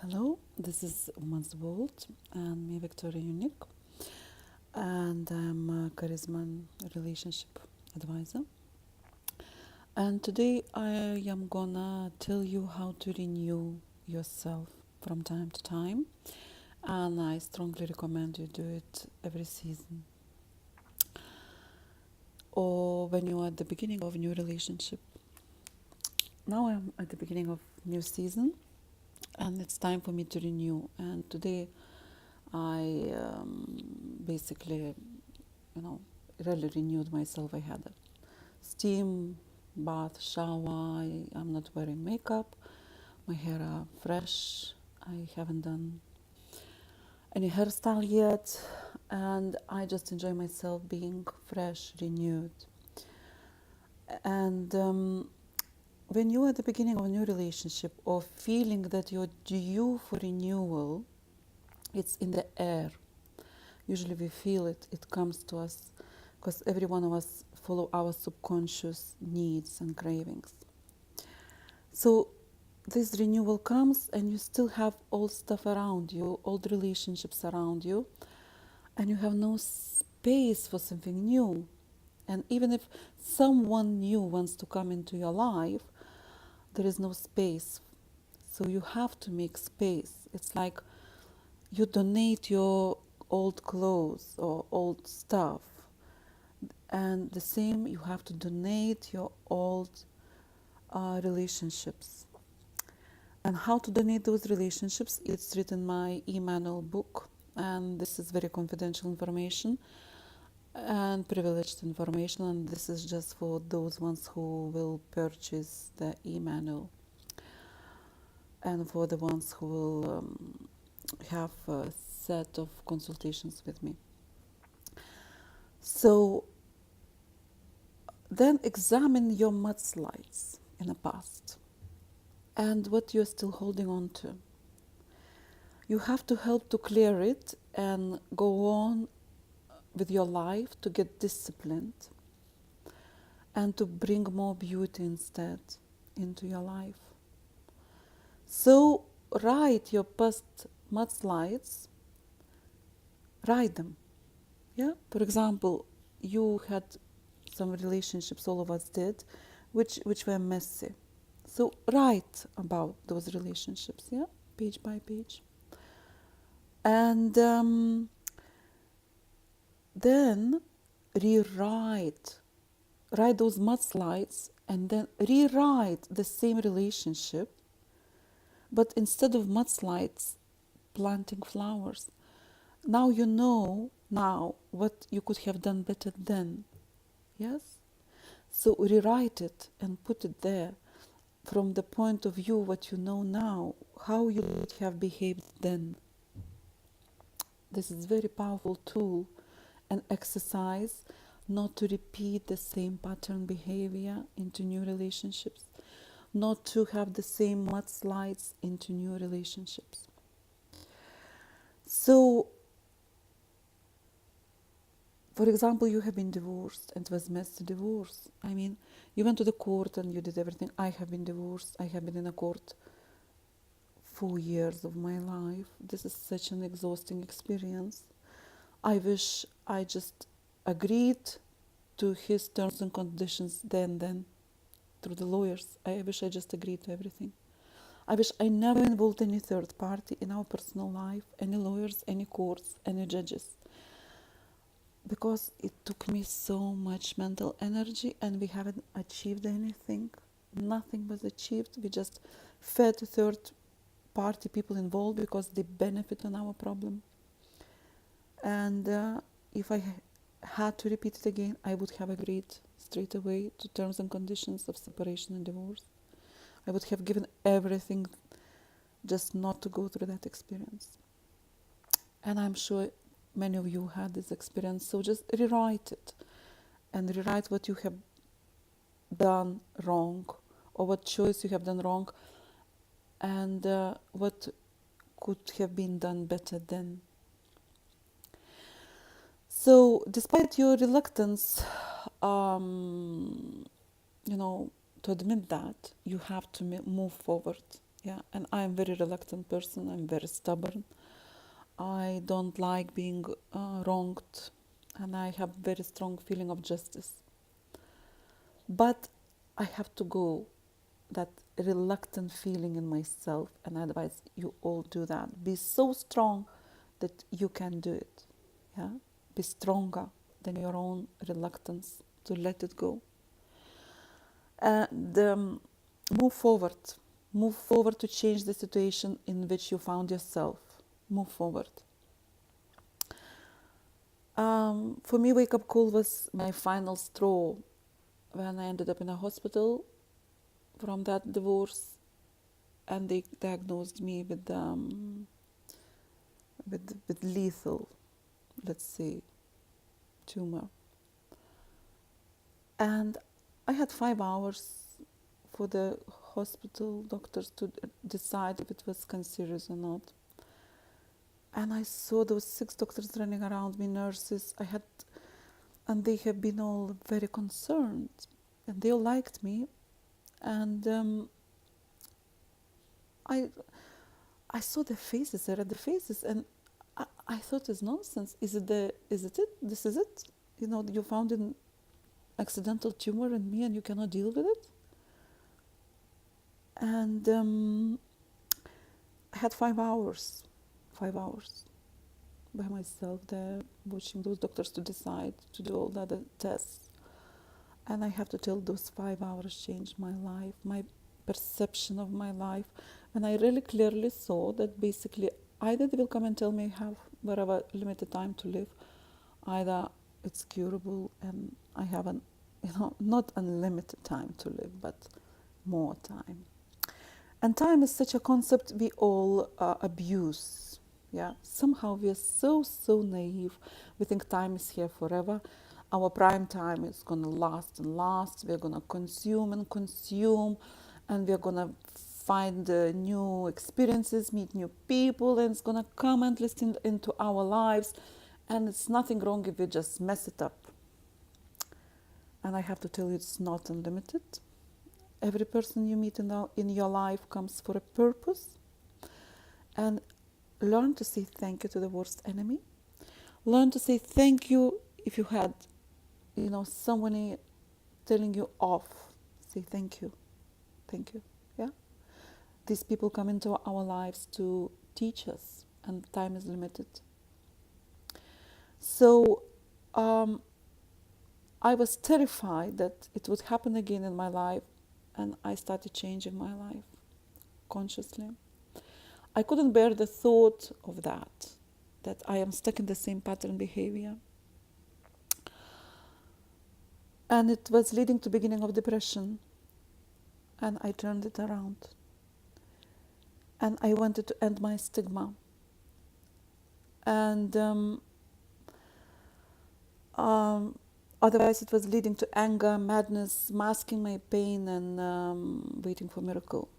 Hello, this is Woman's World and me, Victoria Unique, and I'm a charisma and relationship advisor. And today I am gonna tell you how to renew yourself from time to time, and I strongly recommend you do it every season or when you are at the beginning of a new relationship. Now I'm at the beginning of new season, and it's time for me to renew. And today I basically, really renewed myself. I had a steam bath, shower. I'm not wearing makeup. My hair are fresh. I haven't done any hairstyle yet, and I just enjoy myself being fresh, renewed. And when you're at the beginning of a new relationship or feeling that you're due for renewal, it's in the air. Usually we feel it, it comes to us because every one of us follow our subconscious needs and cravings. So this renewal comes and you still have old stuff around you, old relationships around you, and you have no space for something new. And even if someone new wants to come into your life, there is no space. So you have to make space. It's like you donate your old clothes or old stuff, and the same you have to donate your old relationships. And how to donate those relationships, it's written in my e-manual book, and this is very confidential information and privileged information, and this is just for those ones who will purchase the e-manual and for the ones who will have a set of consultations with me. So then examine your mudslides in the past and what you're still holding on to. You have to help to clear it and go on with your life to get disciplined and to bring more beauty instead into your life. So write your past mudslides, write them. Yeah. For example, you had some relationships, all of us did, which were messy. So write about those relationships, yeah, page by page. And then write those mudslides, and then rewrite the same relationship, but instead of mudslides, planting flowers. Now you know now what you could have done better then. Yes? So rewrite it and put it there from the point of view what you know now, how you would have behaved then. This is a very powerful tool and exercise not to repeat the same pattern behavior into new relationships, not to have the same mudslides into new relationships. So, for example, you have been divorced and it was messy divorce. I mean, you went to the court and you did everything. I have been divorced. I have been in a court 4 years of my life. This is such an exhausting experience. I wish I just agreed to his terms and conditions then through the lawyers. I wish I just agreed to everything. I wish I never involved any third party in our personal life, any lawyers, any courts, any judges. Because it took me so much mental energy and we haven't achieved anything. Nothing was achieved. We just fed third party people involved because they benefit on our problem. And if I had to repeat it again, I would have agreed straight away to terms and conditions of separation and divorce. I would have given everything just not to go through that experience. And I'm sure many of you had this experience, so just rewrite it and rewrite what you have done wrong or what choice you have done wrong and what could have been done better then. So despite your reluctance, to admit that, you have to move forward. Yeah, and I'm very reluctant person. I'm very stubborn. I don't like being wronged, and I have very strong feeling of justice. But I have to go that reluctant feeling in myself, and I advise you all do that. Be so strong that you can do it. Yeah, be stronger than your own reluctance to let it go. And move forward. Move forward to change the situation in which you found yourself. Move forward. For me, wake up call was my final straw when I ended up in a hospital from that divorce, and they diagnosed me with lethal, let's say, tumor. And I had 5 hours for the hospital doctors to decide if it was cancerous or not. And I saw those 6 doctors running around me, nurses. And they have been all very concerned, and they all liked me. And I saw the faces. I read the faces, and I thought it's nonsense. Is it it? This is it? You found an accidental tumor in me, and you cannot deal with it. And I had 5 hours by myself there, watching those doctors to decide to do all the other tests. And I have to tell, those 5 hours changed my life, my perception of my life. And I really clearly saw that basically either they will come and tell me I have whatever limited time to live, either it's curable and I have not unlimited time to live, but more time. And time is such a concept we all abuse. Yeah, somehow we are so naive. We think time is here forever. Our prime time is gonna last and last. We're gonna consume and consume, and we're gonna find new experiences, meet new people, and it's gonna come endlessly into our lives. And it's nothing wrong if we just mess it up. And I have to tell you, it's not unlimited. Every person you meet in your life comes for a purpose. And learn to say thank you to the worst enemy. Learn to say thank you if you had, someone telling you off. Say thank you. Thank you. Yeah? These people come into our lives to teach us, and time is limited. So I was terrified that it would happen again in my life, and I started changing my life consciously. I couldn't bear the thought of that I am stuck in the same pattern behavior. And it was leading to beginning of depression. And I turned it around. And I wanted to end my stigma. And otherwise it was leading to anger, madness, masking my pain, and waiting for miracle.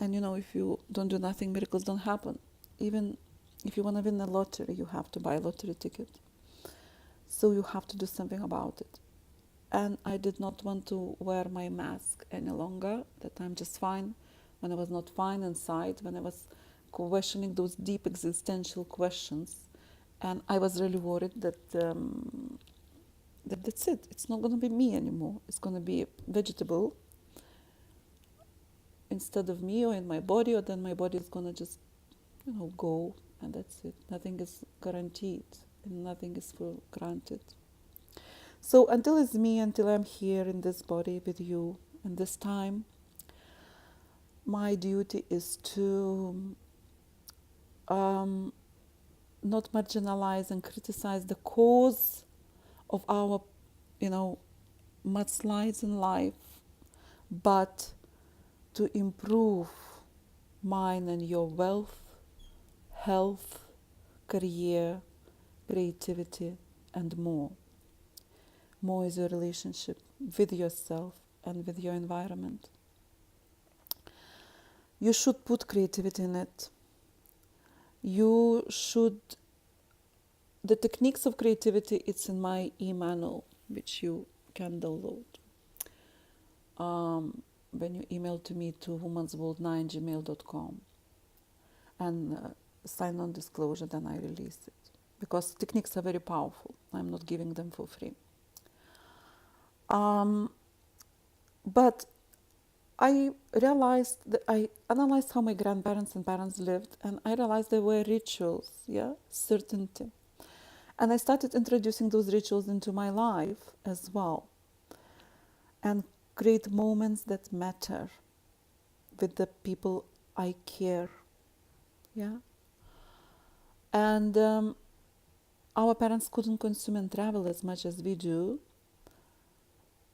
And if you don't do nothing, miracles don't happen. Even if you want to win the lottery, you have to buy a lottery ticket. So you have to do something about it. And I did not want to wear my mask any longer, that I'm just fine, when I was not fine inside, when I was questioning those deep existential questions. And I was really worried that that's it. It's not going to be me anymore. It's going to be a vegetable instead of me, or in my body, or then my body is going to just, go, and that's it. Nothing is guaranteed, and nothing is for granted. So until it's me, until I'm here in this body with you, in this time, my duty is to not marginalize and criticize the cause of our, mudslides in life, but to improve mine and your wealth, health, career, creativity, and more. More is your relationship with yourself and with your environment. You should put creativity in it. You should... The techniques of creativity, it's in my e-manual, which you can download. when you email to me to womansworld9gmail.com and sign non-disclosure, then I release it. Because techniques are very powerful. I'm not giving them for free. But I realized that I analyzed how my grandparents and parents lived, and I realized there were rituals, certainty. And I started introducing those rituals into my life as well, and create moments that matter with the people I care, And our parents couldn't consume and travel as much as we do.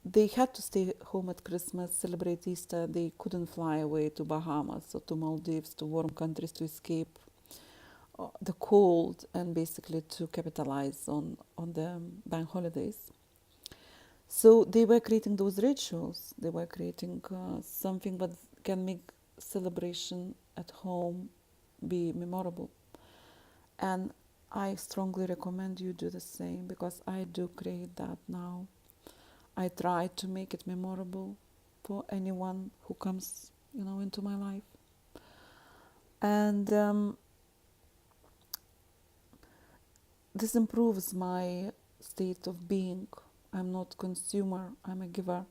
They had to stay home at Christmas, celebrate Easter. They couldn't fly away to Bahamas or to Maldives, to warm countries to escape the cold and basically to capitalize on the bank holidays. So they were creating those rituals. They were creating something that can make celebration at home be memorable. And I strongly recommend you do the same, because I do create that now. I try to make it memorable for anyone who comes, into my life. And this improves my state of being. I'm not consumer, I'm a giver.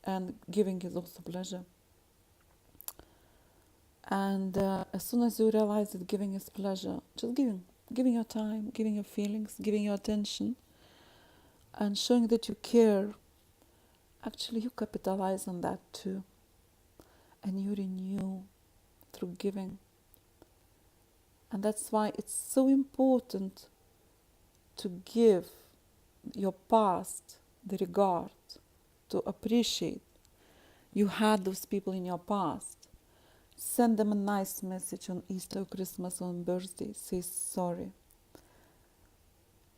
And giving is also pleasure. And as soon as you realize that giving is pleasure, just giving your time, giving your feelings, giving your attention, and showing that you care, actually you capitalize on that too. And you renew through giving. And that's why it's so important to give your past the regard, to appreciate you had those people in your past. Send them a nice message on Easter, or Christmas, or on birthday. Say sorry.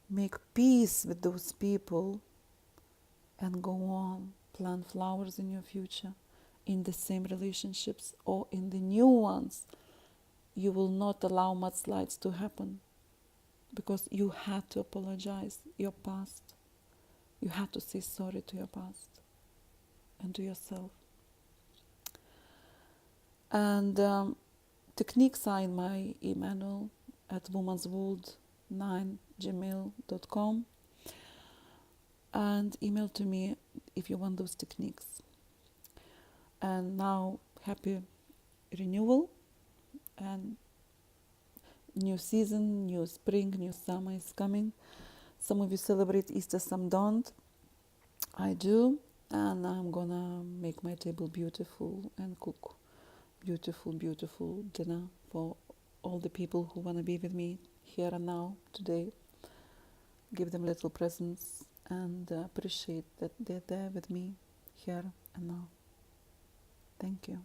Make peace with those people and go on. Plant flowers in your future, in the same relationships or in the new ones. You will not allow mudslides to happen, because you had to apologize your past. You had to say sorry to your past and to yourself. And techniques are in my email at womansworld9gmail.com, and email to me if you want those techniques. And now, happy renewal, and new season, new spring, new summer is coming. Some of you celebrate Easter, some don't. I do, and I'm gonna make my table beautiful and cook beautiful dinner for all the people who wanna be with me here and now today. Give them little presents and appreciate that they're there with me here and now. Thank you.